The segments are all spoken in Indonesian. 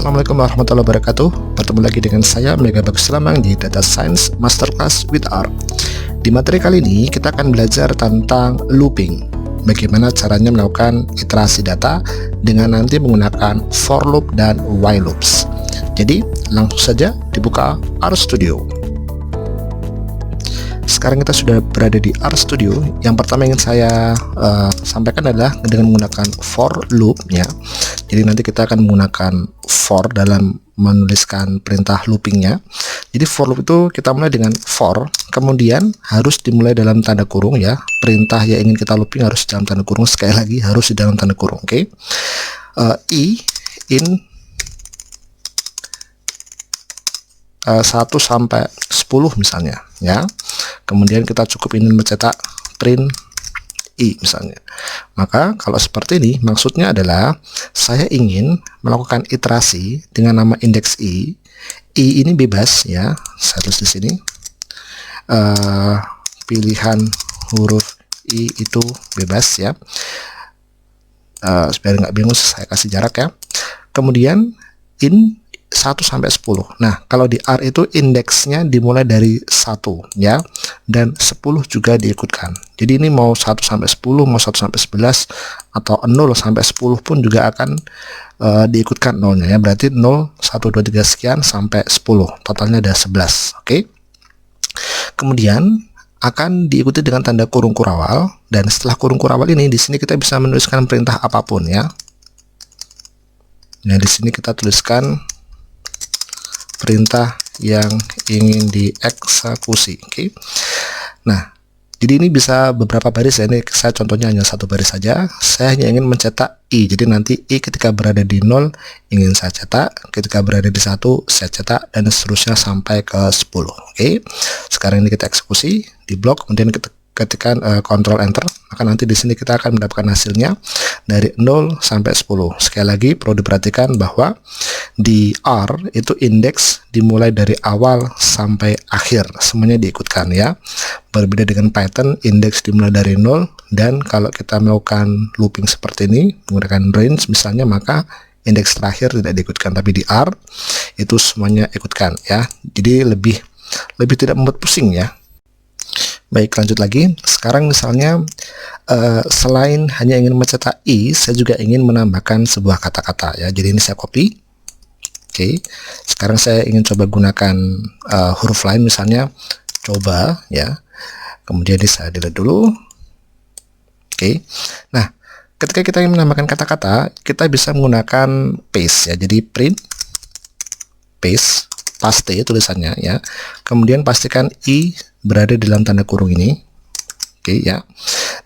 Assalamualaikum warahmatullahi wabarakatuh. Bertemu lagi dengan saya Mega Bagus Lamang di Data Science Masterclass with R. Di materi kali ini kita akan belajar tentang looping. Bagaimana caranya melakukan iterasi data dengan nanti menggunakan for loop dan while loops. Jadi langsung saja dibuka RStudio. Sekarang kita sudah berada di RStudio. Yang pertama yang ingin saya sampaikan adalah dengan menggunakan for loop ya. Jadi nanti kita akan menggunakan for dalam menuliskan perintah loopingnya. Jadi for loop itu kita mulai dengan for, kemudian harus dimulai dalam tanda kurung ya. Perintah yang ingin kita looping harus dalam tanda kurung, sekali lagi harus di dalam tanda kurung. Oke. I in 1 sampai 10 misalnya ya. Kemudian kita cukup ingin mencetak print I misalnya. Maka kalau seperti ini maksudnya adalah saya ingin melakukan iterasi dengan nama indeks I. I ini bebas ya. Saya tulis di sini. Pilihan huruf I itu bebas ya. Biar nggak bingung saya kasih jarak ya. Kemudian in 1 sampai 10. Nah, kalau di R itu indeksnya dimulai dari 1 ya, dan 10 juga diikutkan. Jadi ini mau 1 sampai 10, mau 1 sampai 11 atau 0 sampai 10 pun juga akan diikutkan nolnya ya. Berarti 0 1 2 3 sekian sampai 10. Totalnya ada 11. Oke. Kemudian akan diikuti dengan tanda kurung kurawal, dan setelah kurung kurawal ini di sini kita bisa menuliskan perintah apapun ya. Nah, di sini kita tuliskan perintah yang ingin dieksekusi. Oke. Nah, jadi ini bisa beberapa baris ya. Ini saya contohnya hanya satu baris saja. Saya hanya ingin mencetak I. Jadi nanti I ketika berada di 0 ingin saya cetak, ketika berada di 1 saya cetak, dan seterusnya sampai ke 10. Oke. Sekarang ini kita eksekusi di blok, kemudian kita ketikkan Ctrl Enter, maka nanti di sini kita akan mendapatkan hasilnya dari 0 sampai 10. Sekali lagi perlu diperhatikan bahwa di R itu indeks dimulai dari awal sampai akhir, semuanya diikutkan ya. Berbeda dengan Python, indeks dimulai dari 0, dan kalau kita melakukan looping seperti ini menggunakan range misalnya, maka indeks terakhir tidak diikutkan. Tapi di R itu semuanya ikutkan ya. Jadi lebih tidak membuat pusing ya. Baik, lanjut lagi. Sekarang misalnya selain hanya ingin mencetak I, saya juga ingin menambahkan sebuah kata-kata ya. Jadi ini saya copy. Oke. Sekarang saya ingin coba gunakan huruf lain, misalnya coba ya. Kemudian ini saya delete dulu. Oke. Nah, ketika kita ingin menambahkan kata-kata, kita bisa menggunakan paste ya. Jadi print paste tulisannya ya. Kemudian pastikan I berada di dalam tanda kurung ini. Oke ya.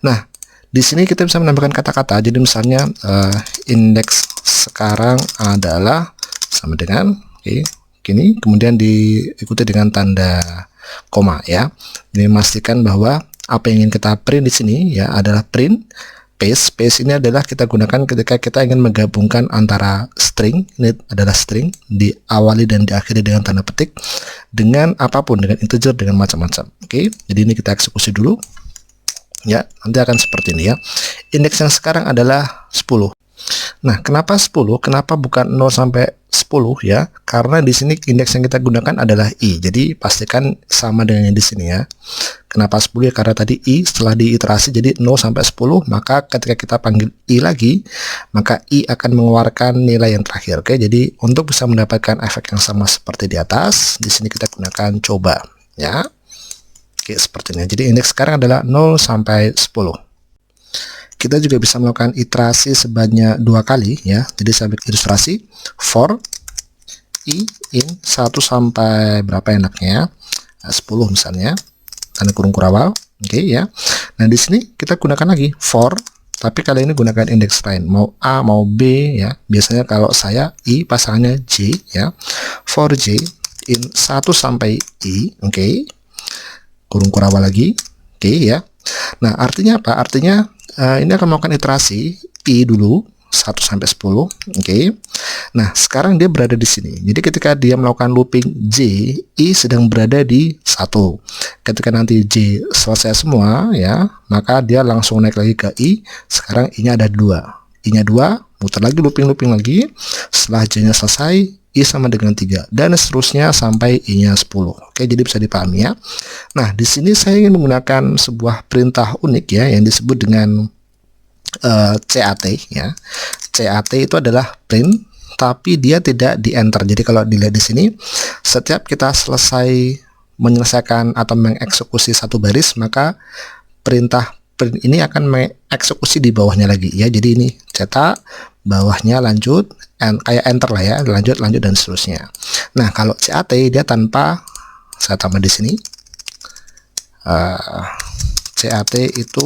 Nah, di sini kita bisa menambahkan kata-kata. Jadi misalnya indeks sekarang adalah sama dengan gini, kemudian diikuti dengan tanda koma ya. Ini memastikan bahwa apa yang ingin kita print di sini ya adalah print paste. Paste ini adalah kita gunakan ketika kita ingin menggabungkan antara string, ini adalah string, diawali dan diakhiri dengan tanda petik, dengan apapun, dengan integer, dengan macam-macam. Oke, jadi ini kita eksekusi dulu. Ya, nanti akan seperti ini ya. Indeks yang sekarang adalah 10. Nah, kenapa 10? Kenapa bukan 0 sampai 10 ya? Karena di sini indeks yang kita gunakan adalah I. Jadi pastikan sama dengan yang di sini ya. Kenapa 10 ya? Karena tadi I setelah diiterasi jadi 0 sampai 10, maka ketika kita panggil I lagi, maka I akan mengeluarkan nilai yang terakhir. Oke, jadi untuk bisa mendapatkan efek yang sama seperti di atas, di sini kita gunakan coba ya. Oke, seperti ini. Jadi indeks sekarang adalah 0 sampai 10. Kita juga bisa melakukan iterasi sebanyak 2 kali ya. Jadi saya bikin ilustrasi for I in 1 sampai berapa enaknya, 10 misalnya, tanda kurung kurawal. Oke ya. Nah, di sini kita gunakan lagi for, tapi kali ini gunakan indeks lain, mau A mau B ya. Biasanya kalau saya I pasangannya J ya. For J in 1 sampai I, oke. Kurung kurawal lagi. Oke ya. Nah, artinya apa? Artinya ini akan melakukan iterasi I dulu 1 sampai 10. Oke. Nah, sekarang dia berada di sini. Jadi ketika dia melakukan looping J, I sedang berada di 1. Ketika nanti J selesai semua ya, maka dia langsung naik lagi ke I. Sekarang I-nya ada 2. I-nya 2, muter lagi, looping lagi. Setelah J-nya selesai, I sama dengan 3, dan seterusnya sampai I-nya 10. Oke, jadi bisa dipahami ya. Nah, di sini saya ingin menggunakan sebuah perintah unik ya, yang disebut dengan CAT ya. CAT itu adalah print, tapi dia tidak di enter. Jadi kalau dilihat di sini, setiap kita selesai menyelesaikan atau mengeksekusi satu baris, maka perintah print ini akan mengeksekusi di bawahnya lagi ya. Jadi ini cetak, bawahnya lanjut, kayak enter lah ya, lanjut dan seterusnya. Nah, kalau CAT dia tanpa, saya tambah di sini, CAT itu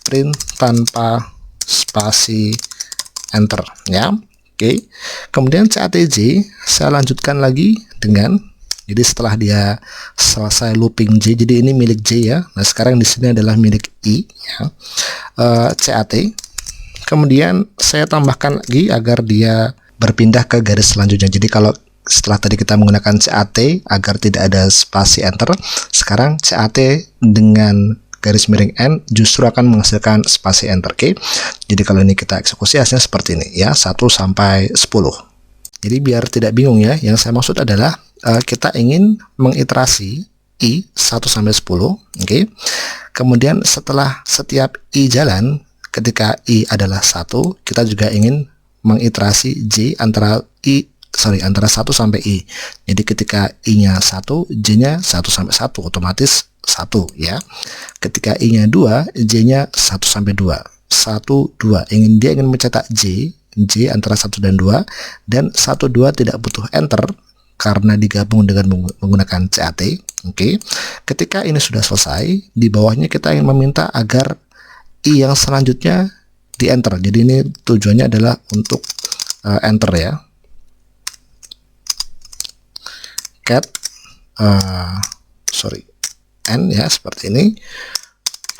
print tanpa spasi enter ya. Oke. Kemudian CATJ saya lanjutkan lagi dengan, jadi setelah dia selesai looping J, jadi ini milik J ya. Nah, sekarang di sini adalah milik I ya. CAT. Kemudian saya tambahkan lagi agar dia berpindah ke garis selanjutnya. Jadi kalau setelah tadi kita menggunakan CAT agar tidak ada spasi enter, sekarang CAT dengan garis miring N justru akan menghasilkan spasi enter. Oke. Jadi kalau ini kita eksekusi hasilnya seperti ini ya, 1 sampai 10. Jadi biar tidak bingung ya, yang saya maksud adalah kita ingin mengiterasi I 1 sampai 10, oke. Kemudian setelah setiap I jalan, ketika I adalah 1, kita juga ingin mengiterasi J antara 1 sampai I. Jadi ketika I-nya 1, J-nya 1 sampai 1, otomatis 1 ya. Ketika I-nya 2, J-nya 1 sampai 2. 1, 2. Dia ingin mencetak J antara 1 dan 2, dan 1, 2 tidak butuh enter karena digabung dengan menggunakan CAT. Oke. Ketika ini sudah selesai, di bawahnya kita ingin meminta agar I yang selanjutnya di enter. Jadi ini tujuannya adalah untuk enter ya. Cat N ya, seperti ini.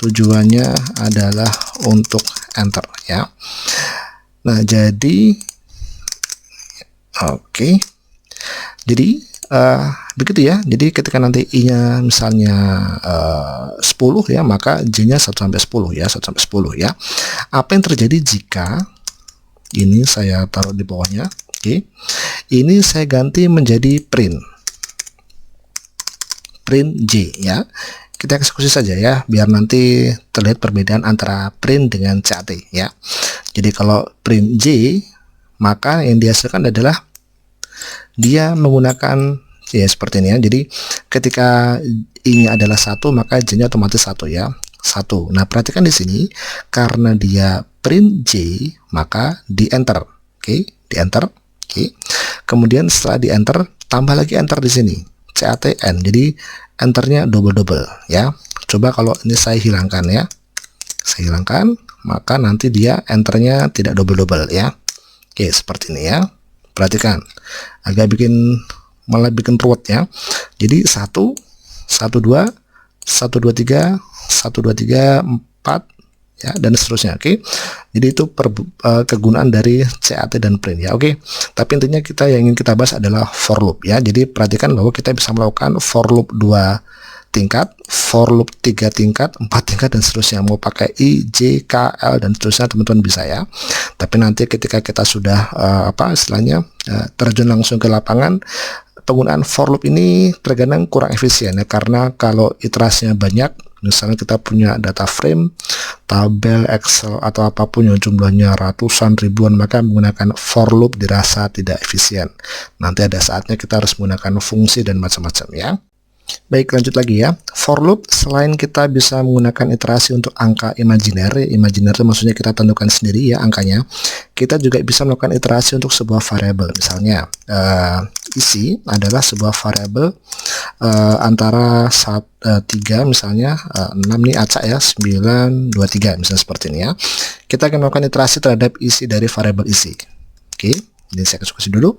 Tujuannya adalah untuk enter ya. Nah, jadi oke. Jadi begitu ya. Jadi ketika nanti I-nya misalnya 10 ya, maka J-nya 1 sampai 10 ya, 1 sampai 10 ya. Apa yang terjadi jika ini saya taruh di bawahnya? Oke. Ini saya ganti menjadi print J ya. Kita eksekusi saja ya, biar nanti terlihat perbedaan antara print dengan CAT ya. Jadi kalau print J, maka yang dihasilkan adalah dia menggunakan ya seperti ini ya. Jadi ketika I-nya adalah 1, maka J-nya otomatis 1 ya. 1. Nah, perhatikan di sini, karena dia print J, maka di enter. Oke, di enter. Oke. Kemudian setelah di enter, tambah lagi enter di sini. CATN, jadi enternya double ya. Coba kalau ini saya hilangkan ya, saya hilangkan, maka nanti dia enternya tidak double ya. Oke, seperti ini ya. Perhatikan, malah bikin ruwet ya. Jadi 1, 1, 2, 1, 2, 3, 1, 2, 3, 4 ya, dan seterusnya. Oke. Jadi itu kegunaan dari CAT dan print ya. Oke. Tapi intinya yang ingin kita bahas adalah for loop ya. Jadi perhatikan bahwa kita bisa melakukan for loop 2 tingkat, for loop 3 tingkat, 4 tingkat, dan seterusnya. Mau pakai I, J, K, L, dan seterusnya teman-teman bisa ya. Tapi nanti ketika kita sudah terjun langsung ke lapangan, penggunaan for loop ini terkadang kurang efisien ya, karena kalau iterasinya banyak, misalnya kita punya data frame, tabel, Excel, atau apapun yang jumlahnya ratusan, ribuan, maka menggunakan for loop dirasa tidak efisien. Nanti ada saatnya kita harus menggunakan fungsi dan macam-macam ya. Baik, lanjut lagi ya. For loop, selain kita bisa menggunakan iterasi untuk angka imajiner itu maksudnya kita tentukan sendiri ya angkanya, kita juga bisa melakukan iterasi untuk sebuah variabel. Misalnya isi adalah sebuah variabel antara 3 misalnya 6 nih acak ya, 9, 2, 3 misalnya seperti ini ya. Kita akan melakukan iterasi terhadap isi dari variabel isi. Oke, jadi saya eksekusi dulu.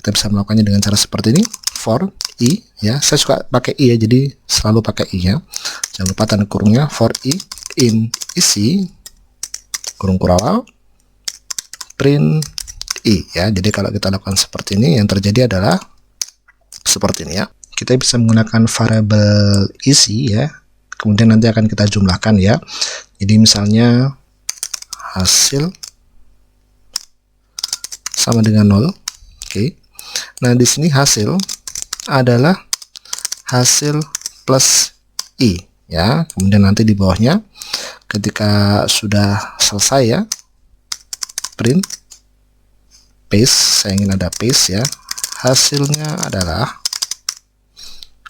Kita bisa melakukannya dengan cara seperti ini. For I ya, saya suka pakai I ya, jadi selalu pakai I ya. Jangan lupa tanda kurungnya. For I in isi kurung awal print I ya. Jadi kalau kita lakukan seperti ini, yang terjadi adalah seperti ini ya. Kita bisa menggunakan variabel isi ya, kemudian nanti akan kita jumlahkan ya. Jadi misalnya hasil sama dengan 0. Oke. Nah, di sini hasil adalah hasil plus i ya. Kemudian nanti di bawahnya ketika sudah selesai ya, print paste, saya ingin ada paste ya. Hasilnya adalah,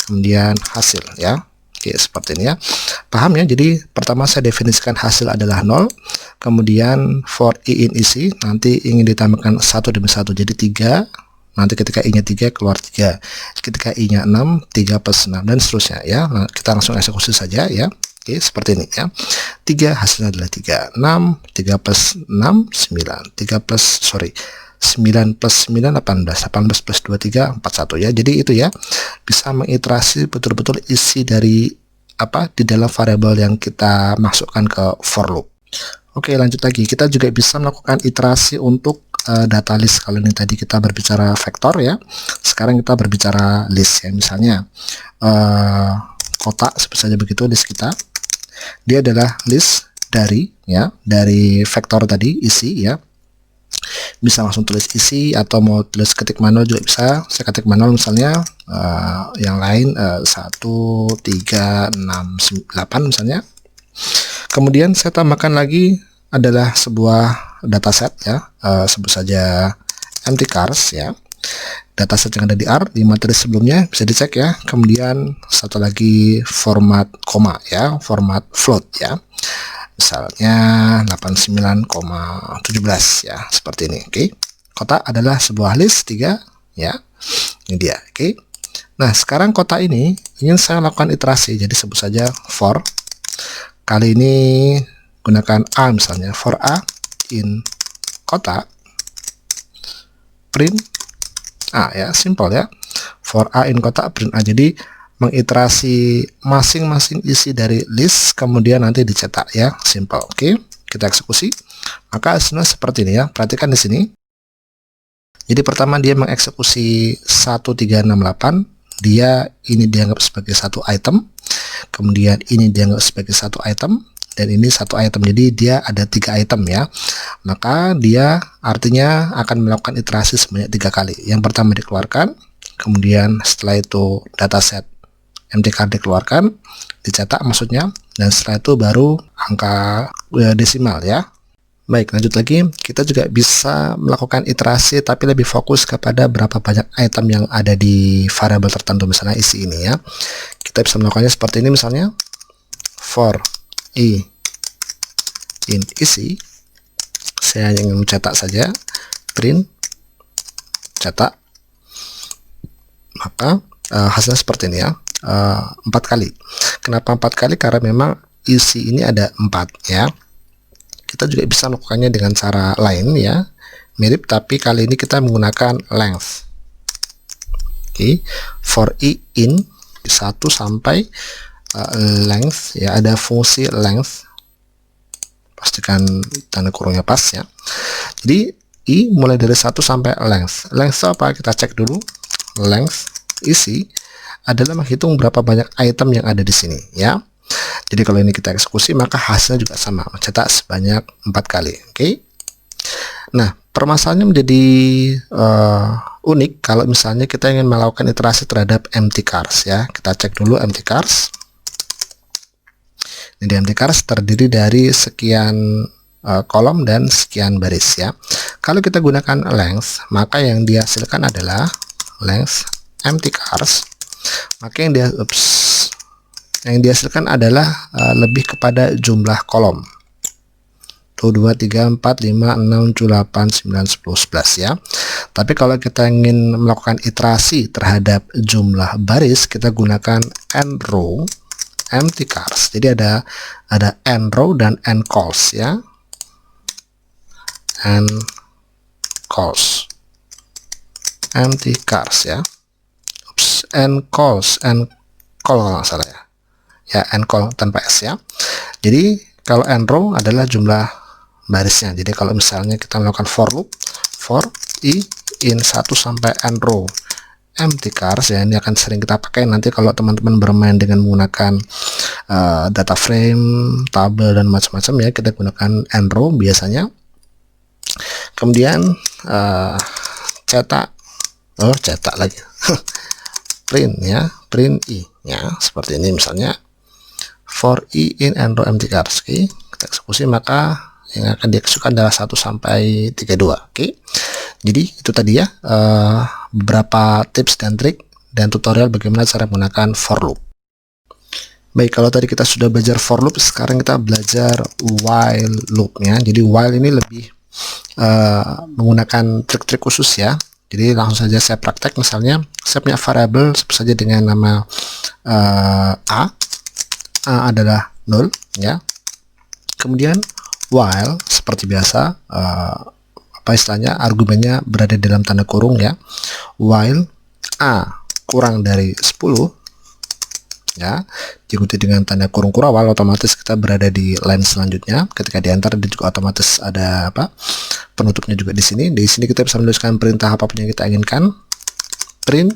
kemudian hasil ya. Oke, seperti ini ya. Paham ya? Jadi pertama saya definisikan hasil adalah 0, kemudian for i in isi nanti ingin ditambahkan 1 demi 1 jadi 3. Nanti ketika i nya 3 keluar 3, ketika i nya 6 3 plus 6 dan seterusnya ya. Nah, kita langsung eksekusi saja ya. Oke, seperti ini ya. 3 hasilnya adalah 3, 6, 3 plus 6 9, 9 plus 9 18, 18 plus 2 3 41 ya. Jadi itu ya, bisa mengiterasi betul-betul isi dari apa di dalam variabel yang kita masukkan ke for loop. Oke, lanjut lagi, kita juga bisa melakukan iterasi untuk data list. Kalau ini tadi kita berbicara vektor ya, sekarang kita berbicara list ya. Misalnya kotak seperti saja begitu, list kita dia adalah list dari ya, dari vektor tadi isi ya. Bisa langsung tulis isi atau mau tulis ketik manual juga bisa. Saya ketik manual misalnya yang lain 1 3 6 8 misalnya. Kemudian saya tambahkan lagi adalah sebuah dataset ya, sebut saja empty cars ya. Dataset yang ada di R di materi sebelumnya bisa dicek ya. Kemudian satu lagi format koma ya, format float ya. Misalnya 89,17 ya, seperti ini. Oke. Kotak adalah sebuah list 3 ya. Ini dia. Oke. Nah, sekarang kotak ini ingin saya lakukan iterasi. Jadi sebut saja for. Kali ini gunakan A misalnya. For A in kotak print A ya, simple ya. For A in kotak print A. Jadi mengiterasi masing-masing isi dari list kemudian nanti dicetak ya, simple. Oke, kita eksekusi. Maka hasilnya seperti ini ya. Perhatikan di sini. Jadi pertama dia mengeksekusi 1368, dia ini dianggap sebagai satu item, kemudian ini dianggap sebagai satu item, dan ini satu item. Jadi dia ada 3 item ya. Maka dia artinya akan melakukan iterasi sebanyak 3 kali. Yang pertama dikeluarkan, kemudian setelah itu dataset empty card dikeluarkan, dicetak maksudnya, dan setelah itu baru angka desimal ya. Baik, lanjut lagi, kita juga bisa melakukan iterasi tapi lebih fokus kepada berapa banyak item yang ada di variabel tertentu, misalnya isi ini ya. Kita bisa melakukannya seperti ini misalnya, for i in isi, saya hanya ingin mencetak saja, print cetak, maka hasilnya seperti ini ya. 4 kali. Kenapa 4 kali? Karena memang isi ini ada 4 ya. Kita juga bisa melakukannya dengan cara lain ya, mirip, tapi kali ini kita menggunakan length. Oke, for i in 1 sampai length ya, ada fungsi length, pastikan tanda kurungnya pas ya. Jadi i mulai dari 1 sampai length. Length apa? Kita cek dulu. Length isi adalah menghitung berapa banyak item yang ada di sini ya. Jadi kalau ini kita eksekusi maka hasilnya juga sama, mencetak sebanyak 4 kali. Oke. Nah, permasalahannya menjadi unik kalau misalnya kita ingin melakukan iterasi terhadap empty cars ya. Kita cek dulu empty cars. Ini empty cars terdiri dari sekian kolom dan sekian baris ya. Kalau kita gunakan length, maka yang dihasilkan adalah length empty cars. Maka yang dihasilkan adalah lebih kepada jumlah kolom. 1, 2, 3, 4, 5, 6, 7, 8, 9, 10, 11 ya. Tapi kalau kita ingin melakukan iterasi terhadap jumlah baris, kita gunakan n row empty cars. Jadi ada n row dan n calls ya. N calls empty cars ya. N calls, n call kalau nggak salah ya. Ya, n call tanpa s ya. Jadi kalau n row adalah jumlah barisnya. Jadi kalau misalnya kita melakukan for loop, for i in 1 sampai n row empty cars ya, ini akan sering kita pakai nanti kalau teman-teman bermain dengan menggunakan data frame, tabel dan macam-macam ya. Kita gunakan n row biasanya. kemudian cetak lagi print ya, print i ya, seperti ini misalnya for i in and row empty cars. Oke, kita eksekusi, maka yang akan dieksekusikan adalah 1 sampai 32. Oke, jadi itu tadi ya beberapa tips dan trik dan tutorial bagaimana cara menggunakan for loop. Baik, kalau tadi kita sudah belajar for loop, sekarang kita belajar while loop ya. Jadi while ini lebih menggunakan trik-trik khusus ya. Jadi langsung saja saya praktek. Misalnya saya punya variabel sebut saja dengan nama a adalah 0 ya. Kemudian while seperti biasa apa istilahnya, argumennya berada dalam tanda kurung ya. While a kurang dari 10 ya, diikuti dengan tanda kurung kurawal, otomatis kita berada di line selanjutnya. Ketika diantar dan juga otomatis ada penutupnya juga di sini. Di sini kita bisa menuliskan perintah apapun yang kita inginkan, print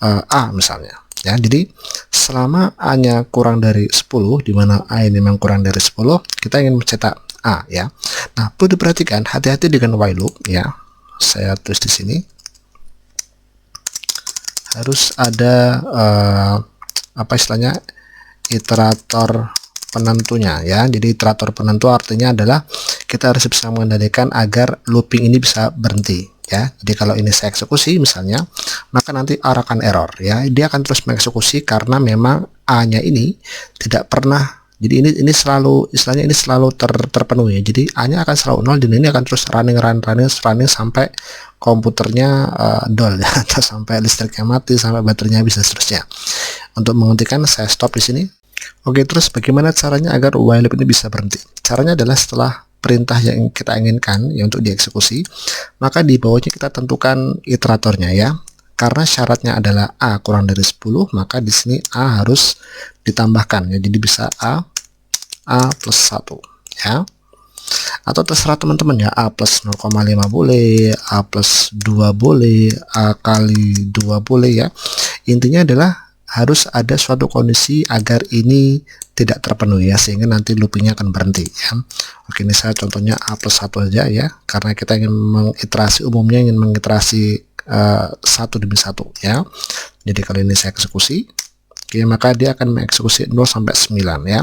a misalnya ya. Jadi selama a-nya kurang dari 10, di mana a ini memang kurang dari 10, kita ingin mencetak a ya. Nah, perlu diperhatikan, hati-hati dengan while loop ya. Saya tulis di sini harus ada apa istilahnya, iterator penentunya ya. Jadi iterator penentu artinya adalah kita harus bisa mengendalikan agar looping ini bisa berhenti ya. Jadi kalau ini saya eksekusi misalnya, maka nanti akan error ya. Dia akan terus mengeksekusi karena memang a-nya ini tidak pernah, jadi ini selalu istilahnya ini selalu terpenuhi. Jadi a-nya akan selalu 0 dan ini akan terus running sampai komputernya dol ya, atau sampai listriknya mati, sampai baterainya habis dan seterusnya. Untuk menghentikan, saya stop di sini. Oke, terus bagaimana caranya agar while loop ini bisa berhenti? Caranya adalah setelah perintah yang kita inginkan ya untuk dieksekusi, maka di bawahnya kita tentukan iteratornya ya. Karena syaratnya adalah a kurang dari 10, maka di sini a harus ditambahkan ya. Jadi bisa a plus 1 ya. Atau terserah teman-teman ya, a plus 0,5 boleh, a plus 2 boleh, a kali 2 boleh ya. Intinya adalah harus ada suatu kondisi agar ini tidak terpenuhi ya, sehingga nanti loopingnya akan berhenti ya. Oke, ini saya contohnya a plus 1 aja ya, karena kita ingin mengiterasi, umumnya ingin mengiterasi 1 demi 1 ya. Jadi kalau ini saya eksekusi, oke, maka dia akan mengeksekusi 0 sampai 9 ya.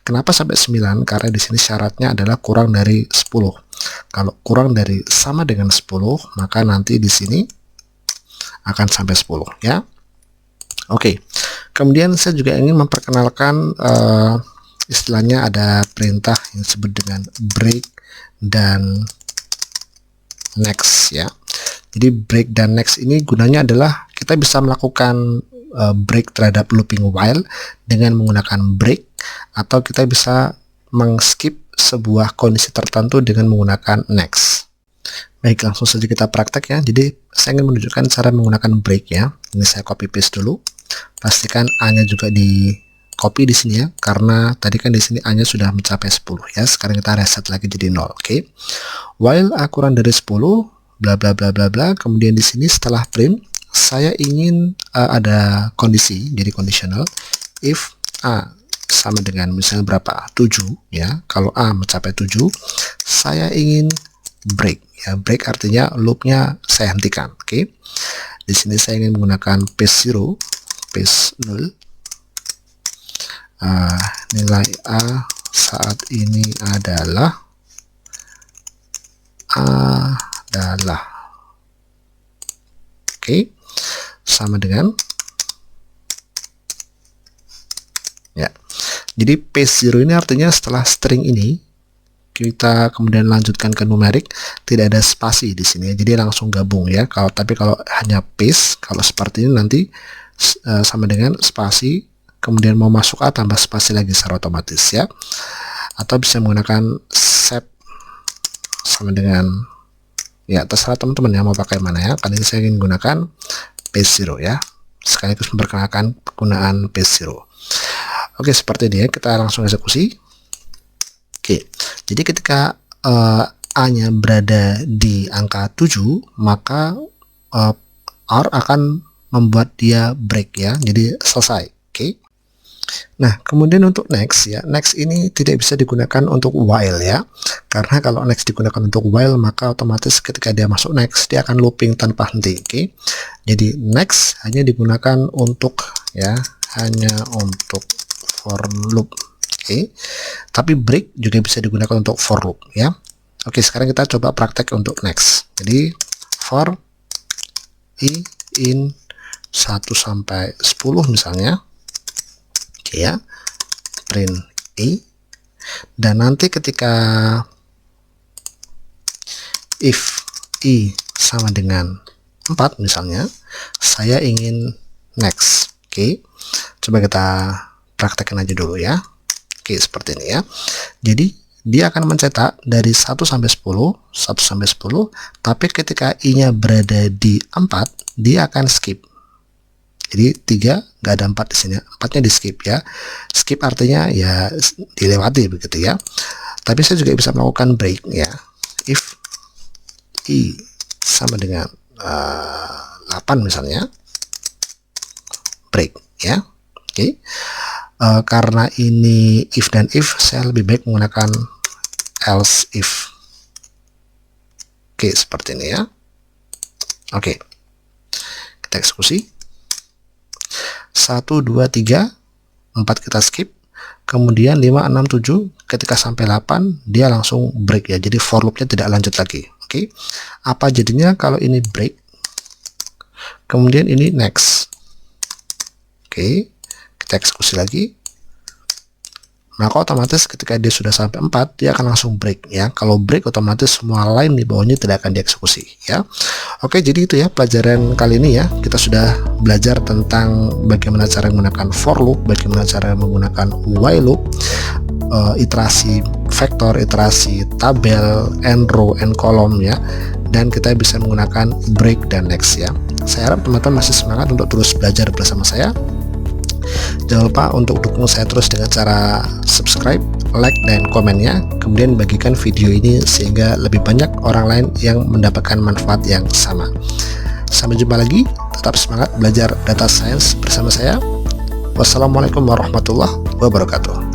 Kenapa sampai 9? Karena di sini syaratnya adalah kurang dari 10. Kalau kurang dari sama dengan 10, maka nanti di sini akan sampai 10 ya. Oke, kemudian saya juga ingin memperkenalkan istilahnya ada perintah yang disebut dengan break dan next ya. Jadi break dan next ini gunanya adalah kita bisa melakukan break terhadap looping while dengan menggunakan break, atau kita bisa mengskip sebuah kondisi tertentu dengan menggunakan next. Baik, langsung saja kita praktek ya. Jadi saya ingin menunjukkan cara menggunakan break ya. Ini saya copy paste dulu. Pastikan a-nya juga di copy di sini ya, karena tadi kan di sini a-nya sudah mencapai 10 ya. Sekarang kita reset lagi jadi 0. Oke. While a kurang dari 10 bla bla bla bla bla. Kemudian di sini setelah print saya ingin ada kondisi, jadi conditional. If a sama dengan misalnya berapa? 7 ya. Kalau a mencapai 7, saya ingin break ya. Break artinya loopnya saya hentikan. Oke. Di sini saya ingin menggunakan paste 0, paste 0. Nilai a saat ini adalah oke, sama dengan ya. Jadi paste 0 ini artinya setelah string ini kita kemudian lanjutkan ke numerik, tidak ada spasi di sini, jadi langsung gabung ya. Tapi kalau hanya paste, kalau seperti ini nanti sama dengan spasi, kemudian mau masuk a tambah spasi lagi secara otomatis ya. Atau bisa menggunakan sep sama dengan ya, terserah teman-teman ya mau pakai mana ya. Kali ini saya ingin gunakan paste 0 ya, sekaligus memperkenalkan penggunaan paste 0. Oke, seperti ini ya, kita langsung eksekusi. Oke, jadi ketika a-nya berada di angka 7, maka R akan membuat dia break ya, jadi selesai. Oke. Nah, kemudian untuk next ya, next ini tidak bisa digunakan untuk while ya. Karena kalau next digunakan untuk while, maka otomatis ketika dia masuk next, dia akan looping tanpa henti. Oke. Jadi next hanya digunakan untuk ya, hanya untuk for loop. Oke. Tapi break juga bisa digunakan untuk for loop ya. Oke, sekarang kita coba praktek untuk next. Jadi for i in 1 sampai 10 misalnya. Oke ya, print i, dan nanti ketika if i sama dengan 4 misalnya, saya ingin next. Oke, coba kita praktekkan aja dulu ya. Oke, seperti ini ya. Jadi dia akan mencetak dari 1 sampai 10, 1 sampai 10, tapi ketika i-nya berada di 4, dia akan skip. Jadi 3 nggak ada 4 di sini, 4-nya di skip ya. Skip artinya ya dilewati begitu ya. Tapi saya juga bisa melakukan break ya. If i sama dengan 8 misalnya, break ya. Oke. Karena ini if dan if, saya lebih baik menggunakan else if. Oke, seperti ini ya. Oke. Kita eksekusi. 1, 2, 3, 4 kita skip, kemudian 5, 6, 7, ketika sampai 8 dia langsung break ya, jadi for loopnya tidak lanjut lagi. Oke, apa jadinya kalau ini break, kemudian ini next. Oke, kita eksekusi lagi, maka otomatis ketika dia sudah sampai 4, dia akan langsung break ya. Kalau break otomatis semua line di bawahnya tidak akan dieksekusi ya. Oke, jadi itu ya pelajaran kali ini ya. Kita sudah belajar tentang bagaimana cara menggunakan for loop, bagaimana cara menggunakan while loop, iterasi vektor, iterasi tabel, and row, and column ya. Dan kita bisa menggunakan break dan next ya. Saya harap teman-teman masih semangat untuk terus belajar bersama saya. Jangan lupa untuk dukung saya terus dengan cara subscribe, like, dan komennya. Kemudian bagikan video ini sehingga lebih banyak orang lain yang mendapatkan manfaat yang sama. Sampai jumpa lagi, tetap semangat belajar data science bersama saya. Wassalamualaikum warahmatullahi wabarakatuh.